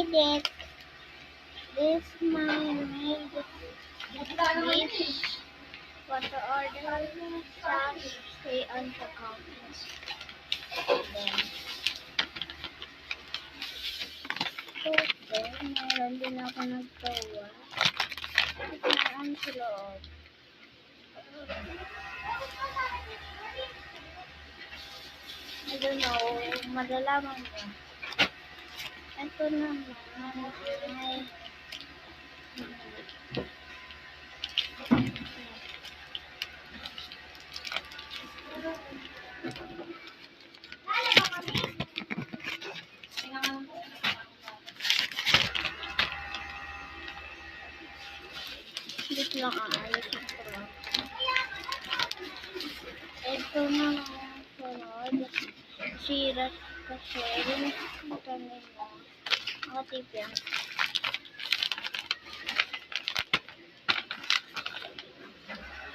made it. This made dish. What to order? Just stay on the comments. Then, okay, meron din ako naggawa. Tignan sa loob. I don't know, malalaman mo. Ito naman ay dito lang aalisin ko lang. Ito naman sunod. Siras kasi nakikita nila. Nakatip yan.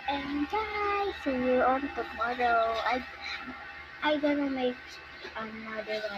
And guys, see you on tomorrow. I gonna make another one.